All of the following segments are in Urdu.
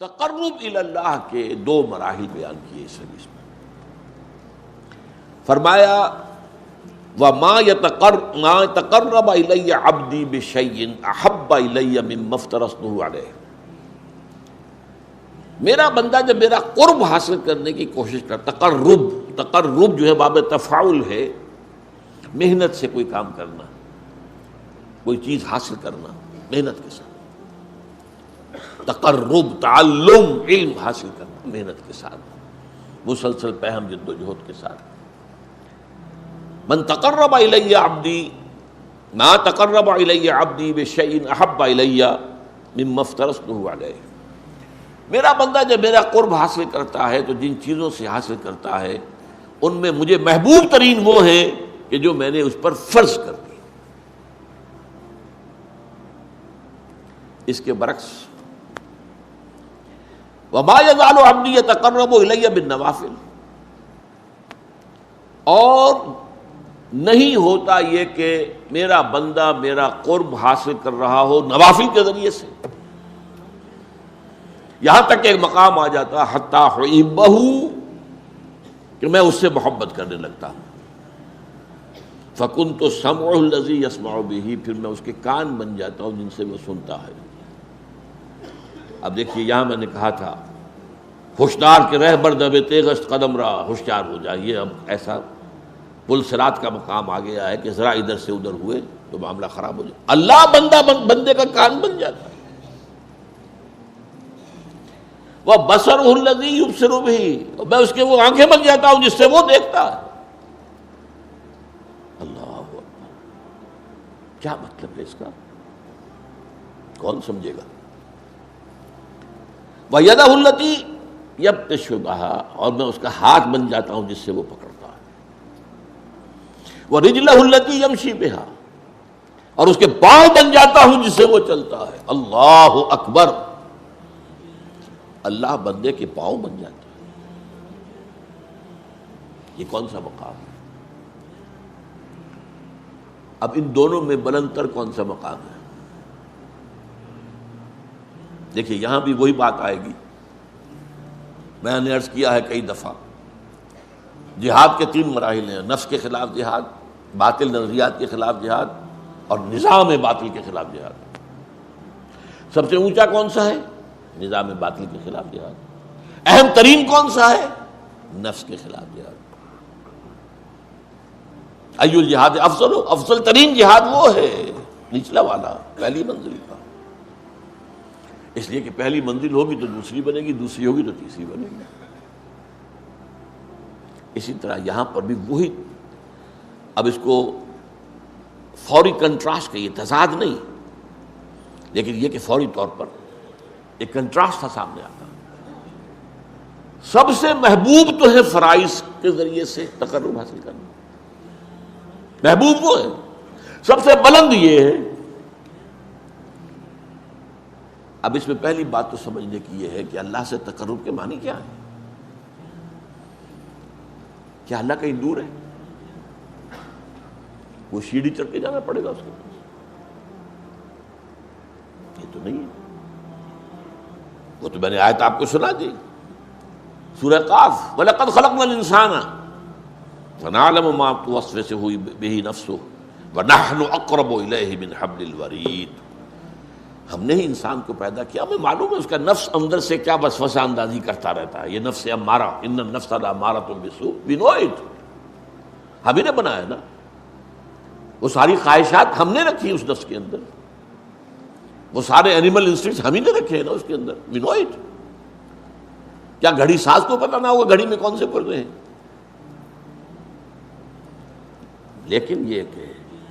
تقرب الی اللہ کے دو مراحل بیان کیے اس حدیث میں. فرمایا وَمَا تَقَرَّبَ إِلَيَّ عَبْدِي بِشَيْءٍ أَحَبَّ إِلَيَّ مِمَّا افْتَرَضْتُهُ عَلَيْهِ. میرا بندہ جب میرا قرب حاصل کرنے کی کوشش کرتا، تقرب جو ہے باب تفاعل ہے، محنت سے کوئی کام کرنا، کوئی چیز حاصل کرنا محنت کے ساتھ، تقرب تعلم علم حاصل کرنا محنت کے ساتھ، مسلسل پہم جد و جہد کے ساتھ. من تقرب الی عبدی ما تقرب الی عبدی بشیء احب الی مما افترضته علیہ. میرا بندہ جب میرا قرب حاصل کرتا ہے تو جن چیزوں سے حاصل کرتا ہے ان میں مجھے محبوب ترین وہ ہیں کہ جو میں نے اس پر فرض کر دی. اس کے برعکس وَمَا يَزَالُ عَبْدِي يَتَقَرَّبُ إِلَيَّ بِالنَّوَافِلِ، اور نہیں ہوتا یہ کہ میرا بندہ میرا قرب حاصل کر رہا ہو نوافل کے ذریعے سے، یہاں تک کہ ایک مقام آ جاتا حتی احبہ، کہ میں اس سے محبت کرنے لگتا ہوں. فَكُنْتُ سَمْعُهُ الَّذِي يَسْمَعُ بِهِ، پھر میں اس کے کان بن جاتا ہوں جن سے وہ سنتا ہے. اب دیکھیے یہاں میں نے کہا تھا ہوشیار کے رہبر دب تیغست قدم را، ہوشیار ہو جائیے. اب ایسا پل صراط کا مقام آ گیا ہے کہ ذرا ادھر سے ادھر ہوئے تو معاملہ خراب ہو جائے. اللہ بندے کا کان بن جاتا ہے. وَبَصَرُهُ الَّذِي يُبْصِرُ بِهِ، میں اس کے وہ آنکھیں بن جاتا ہوں جس سے وہ دیکھتا ہے. اللہ اکبر، کیا مطلب ہے اس کا؟ کون سمجھے گا؟ وَيَدَهُ الَّتِي يَبْطِشُ بِهَا، اور میں اس کا ہاتھ بن جاتا ہوں جس سے وہ پکڑتا ہے. وَرِجْلَهُ الَّتِي يَمْشِي بِهَا، اور اس کے پاؤں بن جاتا ہوں جس سے وہ چلتا ہے. اللہ اکبر، اللہ بندے کے پاؤں بن جاتا ہے. یہ کون سا مقام ہے؟ اب ان دونوں میں بلند تر کون سا مقام ہے؟ دیکھیے یہاں بھی وہی بات آئے گی. میں نے عرض کیا ہے کئی دفعہ، جہاد کے 3 مراحل ہیں: نفس کے خلاف جہاد، باطل نظریات کے خلاف جہاد، اور نظام باطل کے خلاف جہاد. سب سے اونچا کون سا ہے؟ نظام باطل کے خلاف جہاد. اہم ترین کون سا ہے؟ نفس کے خلاف جہاد. ایو الجہاد افضل، افضل ترین جہاد وہ ہے نچلا والا، پہلی منزل کا. اس لیے کہ پہلی منزل ہوگی تو دوسری بنے گی، دوسری ہوگی تو تیسری بنے گی. اسی طرح یہاں پر بھی وہی، اب اس کو فوری کنٹراسٹ کہیے، تضاد نہیں، لیکن یہ کہ فوری طور پر ایک کنٹراسٹ تھا سامنے آتا. سب سے محبوب تو ہے فرائض کے ذریعے سے تقرب حاصل کرنا، محبوب وہ ہے. سب سے بلند یہ ہے. اب اس میں پہلی بات تو سمجھنے کی یہ ہے کہ اللہ سے تقرب کے معنی کیا ہے؟ کیا اللہ کہیں دور ہے؟ وہ سیڑھی چڑھ کے جانا پڑے گا اس کے پاس؟ یہ تو نہیں ہے. وہ تو میں نے آیت آپ کو سنا دی، سورہ قاف، وَلَقَدْ خَلَقْنَا الْإِنسَانَ وَنَعْلَمُ مَا تُوَسْوِسُ بِهِ نَفْسُهُ وَنَحْنُ أَقْرَبُ إِلَيْهِ مِنْ حَبْلِ الْوَرِيدِ. ہم نے ہی انسان کو پیدا کیا، ہمیں معلوم ہے اس کا نفس اندر سے کیا وسوسہ اندازی کرتا رہتا ہے. یہ نفس امارہ، ان النفس لامارۃ بالسوء، وی نو اٹ. ہم ہی نے بنایا نا، وہ ساری خواہشات ہم نے رکھی اس نفس کے اندر، وہ سارے اینیمل انسٹنکٹس ہم ہی نے رکھے ہیں نا اس کے اندر. وی نو اٹ. کیا گھڑی ساز کو پتہ نہ ہوگا گھڑی میں کون سے پردے ہیں؟ لیکن یہ کہ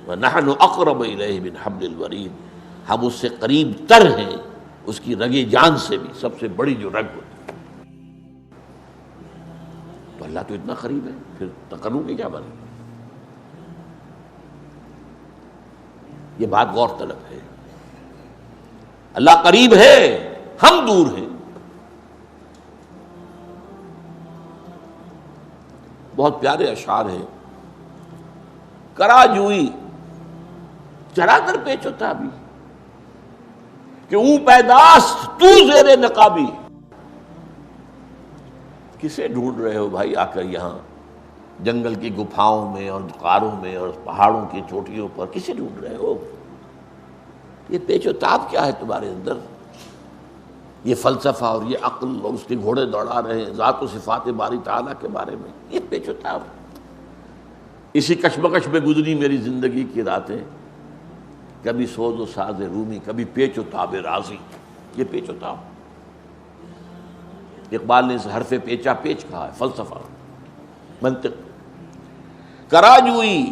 وَنَحْنُ أَقْرَبُ إِلَيْهِ مِنْ حَبْلِ الْوَرِيدِ، ہم اس سے قریب تر ہیں اس کی رگ جان سے بھی، سب سے بڑی جو رگ ہوتی ہے. تو اللہ تو اتنا قریب ہے، پھر تقرب کی کیا بات ہے؟ یہ بات غور طلب ہے. اللہ قریب ہے، ہم دور ہیں. بہت پیارے اشعار ہیں. کرا جوئی چرا در پیچ ہوتا بھی کہ اون پیداست تو زیر نقابی. کسے ڈھونڈ رہے ہو بھائی آ کر یہاں جنگل کی گپھاؤں میں اور غاروں میں اور پہاڑوں کی چوٹیوں پر؟ کسے ڈھونڈ رہے ہو؟ یہ پیچ و تاب کیا ہے تمہارے اندر؟ یہ فلسفہ اور یہ عقل اور اس کے گھوڑے دوڑا رہے ہیں ذات و صفات باری تعالیٰ کے بارے میں، یہ پیچ و تاب۔ اسی کشمکش میں گزری میری زندگی کی راتیں، کبھی سوز و ساز رومی، کبھی پیچ و تاب رازی، یہ پیچ و تاب۔ اقبال نے اس حرف پیچا پیچ کہا ہے، فلسفہ، منطق۔ کرا جوئی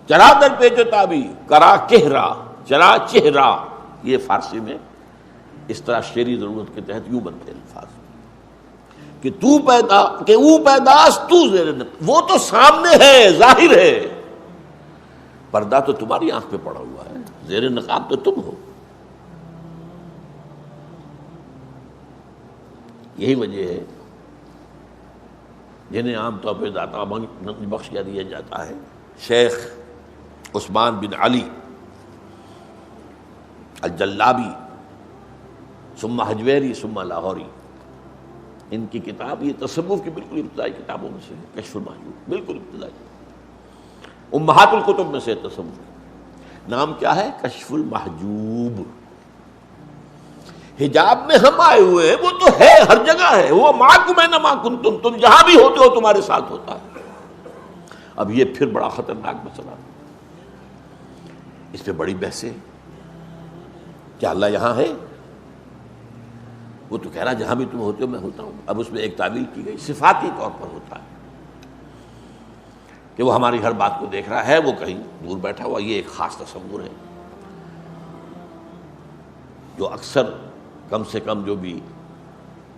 چرا در پیچ و تابی، کرا کہرا چرا چہرا، یہ فارسی میں اس طرح شعری ضرورت کے تحت یوں بنتے الفاظ کہ تو پیدا کہ او پیداست تو زیر نقاب، وہ تو سامنے ہے، ظاہر ہے، پردہ تو تمہاری آنکھ پہ پڑا ہوا ہے، زیر نقاب تو تم ہو۔ یہی وجہ ہے جنہیں عام طور پہ داتا بخش کیا دیا جاتا ہے، شیخ عثمان بن علی الجلابی ثم حجویری ثم لاہوری، ان کی کتاب یہ تصوف کی بالکل ابتدائی کتابوں میں سے ہے، کشف المحجوب، بالکل ابتدائی، امہات الکتب میں سے تصوف۔ نام کیا ہے؟ کشف المحجوب۔ حجاب میں ہم آئے ہوئے ہیں، وہ تو ہے، ہر جگہ ہے، وہ معکم اینما کنتم، تم جہاں بھی ہوتے ہو تمہارے ساتھ ہوتا ہے۔ اب یہ پھر بڑا خطرناک مسئلہ، اس پہ بڑی بحثیں، کیا اللہ یہاں ہے؟ وہ تو کہہ رہا جہاں بھی تم ہوتے ہو میں ہوتا ہوں۔ اب اس میں ایک تعویل کی گئی، صفاتی طور پر ہوتا ہے کہ وہ ہماری ہر بات کو دیکھ رہا ہے، وہ کہیں دور بیٹھا ہوا، یہ ایک خاص تصور ہے جو اکثر کم سے کم جو بھی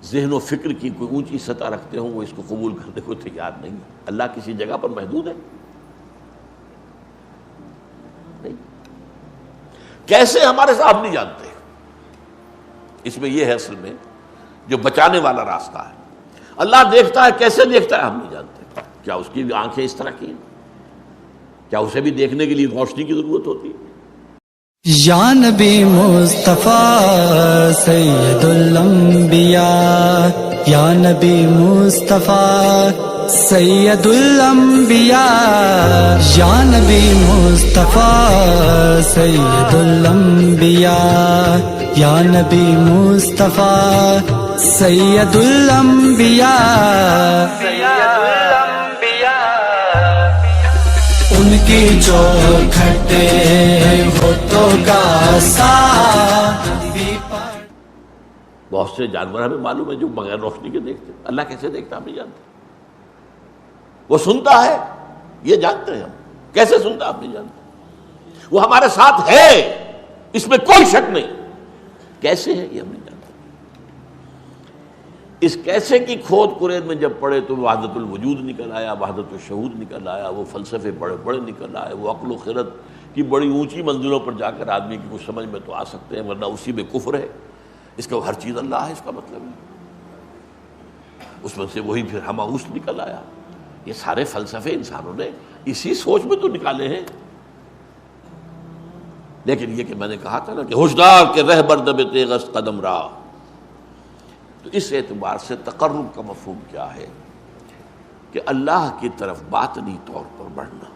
ذہن و فکر کی کوئی اونچی سطح رکھتے ہوں وہ اس کو قبول کرنے کو تیار نہیں ہے۔ اللہ کسی جگہ پر محدود ہے؟ نہیں۔ کیسے ہمارے ساتھ ہم نہیں جانتے، اس میں یہ ہے اصل میں جو بچانے والا راستہ ہے۔ اللہ دیکھتا ہے، کیسے دیکھتا ہے ہم نہیں جانتے۔ کیا اس کی آنکھیں اس طرح کی ہیں؟ کیا اسے بھی دیکھنے کے لیے روشنی کی ضرورت ہوتی ہے؟ یا نبی مصطفیٰ سید الانبیاء، یا نبی مصطفیٰ سید الانبیاء، یا نبی مصطفیٰ سید الانبیاء، یا نبی مصطفیٰ سید الانبیاء، ان کی چوکھٹے ہوتوں کا ساتھ۔ بہت سے جانور ہمیں معلوم ہے جو بغیر روشنی کے دیکھتے، اللہ کیسے دیکھتا ہم نہیں جانتے۔ وہ سنتا ہے، یہ جانتے ہیں ہم، کیسے سنتا ہم نہیں جانتے۔ وہ ہمارے ساتھ ہے، اس میں کوئی شک نہیں، کیسے ہے یہ ہم نہیں جانتے۔ اس کیسے کی کھود کرید میں جب پڑے تو وحدت الوجود نکل آیا، وحدت الشہود نکل آیا، وہ فلسفے بڑے بڑے نکل آئے، وہ عقل و خرد کی بڑی اونچی منزلوں پر جا کر آدمی کی کچھ سمجھ میں تو آ سکتے ہیں، ورنہ اسی میں کفر ہے۔ اس کا ہر چیز اللہ ہے، اس کا مطلب ہے اس میں سے وہی پھر ہماؤس نکل آیا۔ یہ سارے فلسفے انسانوں نے اسی سوچ میں تو نکالے ہیں۔ لیکن یہ کہ میں نے کہا تھا نا کہ ہوشدار کے رہبر دب تیغست قدم راہ، تو اس اعتبار سے تقرب کا مفہوم کیا ہے کہ اللہ کی طرف باطنی طور پر بڑھنا،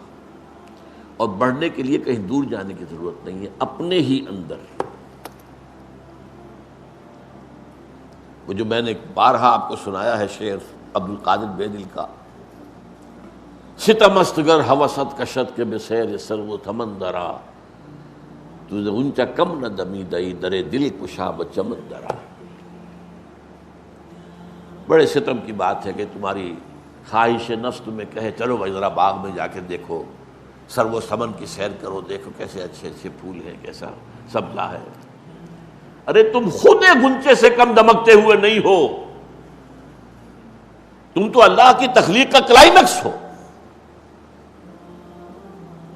اور بڑھنے کے لیے کہیں دور جانے کی ضرورت نہیں ہے، اپنے ہی اندر۔ وہ جو میں نے بارہا آپ کو سنایا ہے شعر عبد القادر بیدل کا، ستم است گر ہوست کشت کے بسیر سر و تمن درا، تجھے اونچا کم نہ دمی دئی درے دل کشا بچمن درا۔ بڑے ستم کی بات ہے کہ تمہاری خواہش نفس تمہیں کہے چلو بھائی ذرا باغ میں جا کے دیکھو، سر و سمن کی سیر کرو، دیکھو کیسے اچھے اچھے پھول ہیں، کیسا سبزہ ہے۔ ارے تم خود گنچے سے کم دمکتے ہوئے نہیں ہو، تم تو اللہ کی تخلیق کا کلائمیکس ہو۔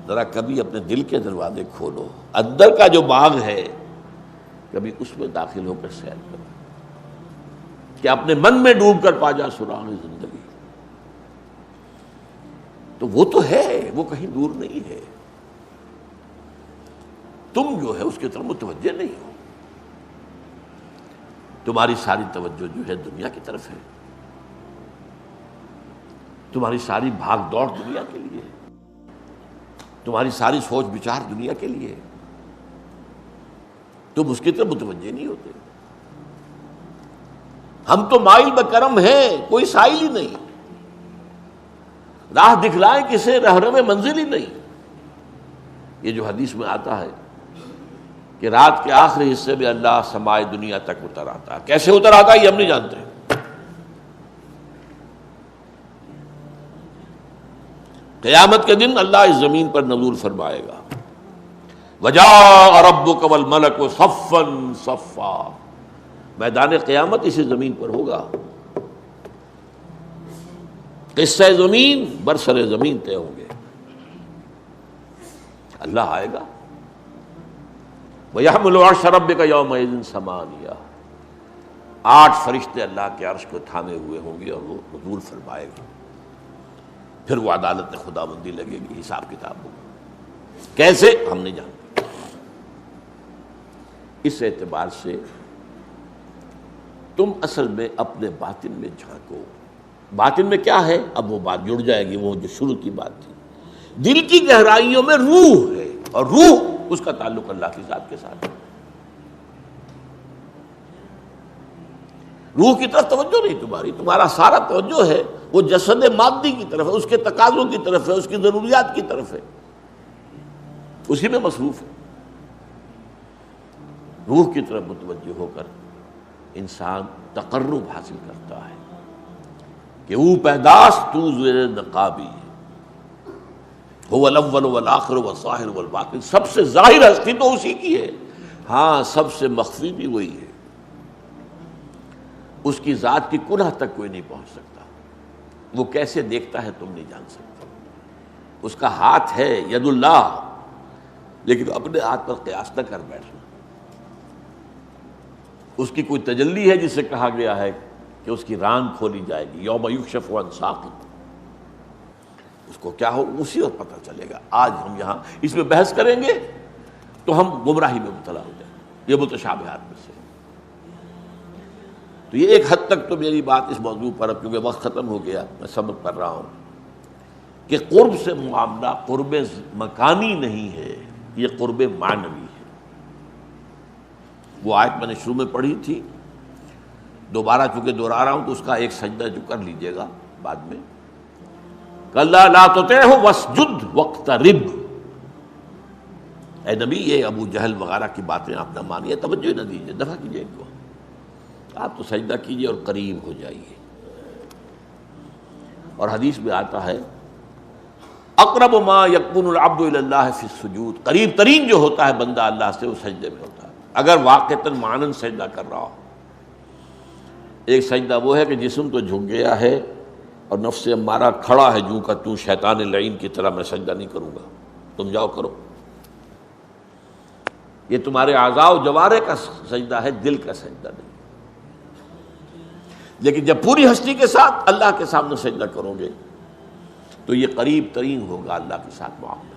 ذرا کبھی اپنے دل کے دروازے کھولو، اندر کا جو باغ ہے کبھی اس میں داخل ہو کر سیر کرو، کہ اپنے من میں ڈوب کر پا جا سراغ زندگی۔ تو وہ تو ہے، وہ کہیں دور نہیں ہے، تم جو ہے اس کی طرف متوجہ نہیں ہو، تمہاری ساری توجہ جو ہے دنیا کی طرف ہے۔ تمہاری ساری بھاگ دوڑ دنیا کے لیے، تمہاری ساری سوچ بچار دنیا کے لیے، تم اس کی طرف متوجہ نہیں ہوتے۔ ہم تو مائل بکرم ہیں، کوئی سائل ہی نہیں، راہ دکھلائیں کسے رہنم منزل ہی نہیں۔ یہ جو حدیث میں آتا ہے کہ رات کے آخری حصے میں اللہ سمائے دنیا تک اتر آتا ہے، کیسے اتر آتا ہے یہ ہم نہیں جانتے۔ قیامت کے دن اللہ اس زمین پر نزول فرمائے گا، وجاء ربک والملک صفا صفا، میدان قیامت اسی زمین پر ہوگا، قصہ زمین برسر زمین طے ہوں گے، اللہ آئے گا۔ وَيَحْمِلُ عَرْشَ رَبِّكَ يَوْمَئِذٍ ثَمَانِيَةٌ، 8 فرشتے اللہ کے عرش کو تھامے ہوئے ہوں گے اور وہ نزول فرمائے گا۔ پھر وہ عدالت خداوندی لگے گی، حساب کتاب ہوگا، کیسے ہم نہیں جانتے۔ اس اعتبار سے تم اصل میں اپنے باطن میں جھانکو۔ باطن میں کیا ہے؟ اب وہ بات جڑ جائے گی، وہ جو شروع کی بات تھی، دل کی گہرائیوں میں روح ہے، اور روح اس کا تعلق اللہ کی ذات کے ساتھ ہے۔ روح کی طرف توجہ نہیں تمہاری، تمہارا سارا توجہ ہے وہ جسد مادی کی طرف ہے، اس کے تقاضوں کی طرف ہے، اس کی ضروریات کی طرف ہے، اسی میں مصروف ہے۔ روح کی طرف متوجہ ہو کر انسان تقرب حاصل کرتا ہے کہ او پیداش تو زیر نقابی هو الاول والآخر والظاہر والباطن، سب سے ظاہر ہستی تو اسی کی ہے، ہاں سب سے مخفی بھی وہی ہے، اس کی ذات کی کنہ تک کوئی نہیں پہنچ سکتا، وہ کیسے دیکھتا ہے تم نہیں جان سکتے، اس کا ہاتھ ہے ید اللہ، لیکن اپنے ہاتھ پر قیاس نہ کر بیٹھنا۔ اس کی کوئی تجلی ہے جسے کہا گیا ہے کہ اس کی ران کھولی جائے گی، یوم یکشف عن ساق، اس کو کیا ہو اسی وقت پتہ چلے گا۔ آج ہم یہاں اس میں بحث کریں گے تو ہم گمراہی میں مبتلا ہو جائیں گے، یہ متشابہات میں سے۔ تو یہ ایک حد تک تو میری بات اس موضوع پر، اب کیونکہ وقت ختم ہو گیا، میں سمجھ کر رہا ہوں کہ قرب سے معاملہ قرب مکانی نہیں ہے، یہ قرب معنوی ہے۔ وہ آیت میں نے شروع میں پڑھی تھی، دوبارہ چونکہ دہرا رہا ہوں تو اس کا ایک سجدہ جو کر لیجئے گا بعد میں، کَلَّا لَا تُطِعْهُ وَاسْجُدْ وَاقْتَرِب۔ اے نبی، یہ ابو جہل وغیرہ کی باتیں آپ نہ مانیے، توجہ نہ دیجیے، دفع کیجیے ان کو، آپ تو سجدہ کیجیے اور قریب ہو جائیے۔ اور حدیث میں آتا ہے اقرب ما یکون العبد الی اللہ فی السجود، قریب ترین جو ہوتا ہے بندہ اللہ سے وہ سجدے میں ہوتا ہے، اگر واقعتاً معنن سجدہ کر رہا ہو۔ ایک سجدہ وہ ہے کہ جسم تو جھک گیا ہے اور نفس امارہ کھڑا ہے جو کا تو شیطان لعین کی طرح، میں سجدہ نہیں کروں گا، تم جاؤ کرو۔ یہ تمہارے اعضاء و جوارح کا سجدہ ہے، دل کا سجدہ نہیں۔ لیکن جب پوری ہستی کے ساتھ اللہ کے سامنے سجدہ کرو گے تو یہ قریب ترین ہوگا اللہ کے ساتھ معاملہ۔